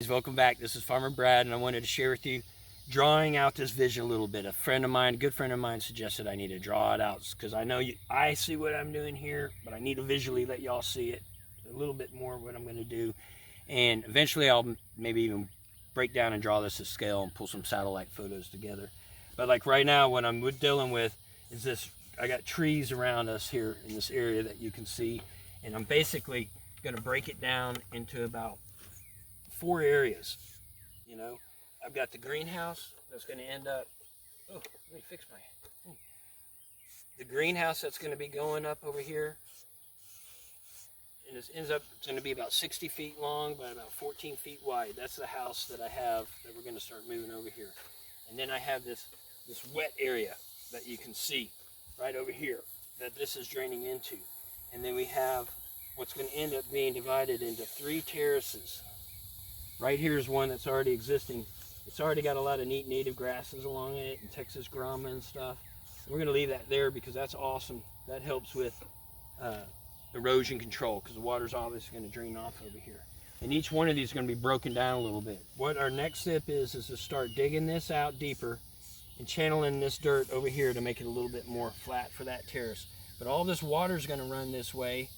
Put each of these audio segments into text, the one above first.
Welcome back. This is Farmer Brad, and I wanted to share with you drawing out this vision a little bit. A good friend of mine suggested I need to draw it out because I know I see what I'm doing here, but I need to visually let y'all see it a little bit more what I'm going to do. And eventually I'll maybe even break down and draw this to scale and pull some satellite photos together. But like right now, what I'm dealing with is this. I got trees around us here in this area that you can see, and I'm basically going to break it down into about 4 areas. You know, I've got the greenhouse that's going to end up, oh, let me fix the greenhouse that's going to be going up over here, and it ends up, it's going to be about 60 feet long by about 14 feet wide. That's the house that I have that we're going to start moving over here. And then I have this wet area that you can see right over here that this is draining into. And then we have what's going to end up being divided into 3 terraces. Right here is one that's already existing. It's already got a lot of neat native grasses along it and Texas grama and stuff. We're going to leave that there because that's awesome. That helps with erosion control because the water's obviously going to drain off over here. And each one of these is going to be broken down a little bit. What our next step is to start digging this out deeper and channeling this dirt over here to make it a little bit more flat for that terrace. But all this water is going to run this way,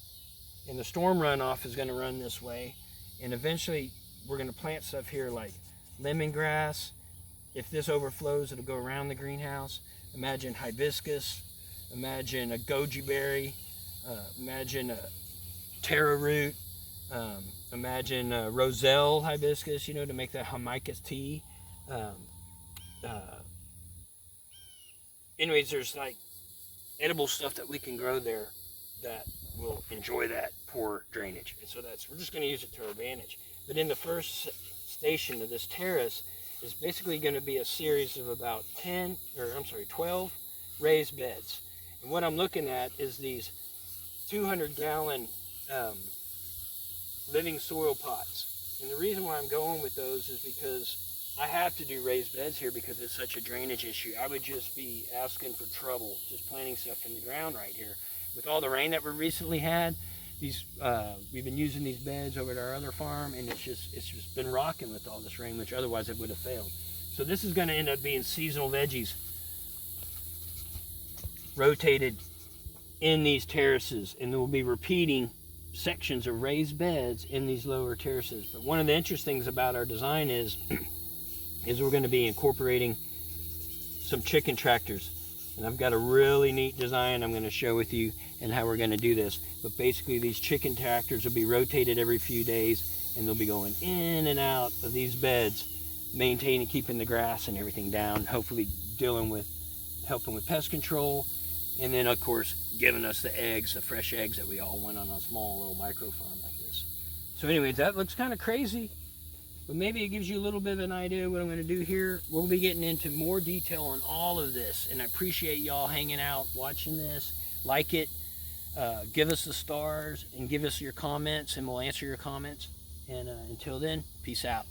and the storm runoff is going to run this way, and eventually we're going to plant stuff here like lemongrass. If this overflows, it'll go around the greenhouse. Imagine hibiscus, imagine a goji berry, imagine a taro root, imagine a roselle hibiscus, you know, to make that Jamaica tea. Anyways, there's like edible stuff that we can grow there that will enjoy that poor drainage. And so we're just going to use it to our advantage. But in the first station of this terrace is basically going to be a series of about 12 raised beds. And what I'm looking at is these 200-gallon living soil pots. And the reason why I'm going with those is because I have to do raised beds here because it's such a drainage issue. I would just be asking for trouble just planting stuff in the ground right here. With all the rain that we recently had, we've been using these beds over at our other farm, and it's just been rocking with all this rain, which otherwise it would have failed. So this is going to end up being seasonal veggies rotated in these terraces, and we'll be repeating sections of raised beds in these lower terraces. But one of the interesting things about our design is we're going to be incorporating some chicken tractors. And I've got a really neat design I'm going to share with you and how we're going to do this. But basically these chicken tractors will be rotated every few days, and they'll be going in and out of these beds, maintaining, keeping the grass and everything down, hopefully helping with pest control, and then of course giving us the eggs, the fresh eggs that we all want on a small little micro farm like this. So anyways, that looks kind of crazy, but maybe it gives you a little bit of an idea of what I'm going to do here. We'll be getting into more detail on all of this, and I appreciate y'all hanging out, watching this. Like it, give us the stars, and give us your comments, and we'll answer your comments. And until then, peace out.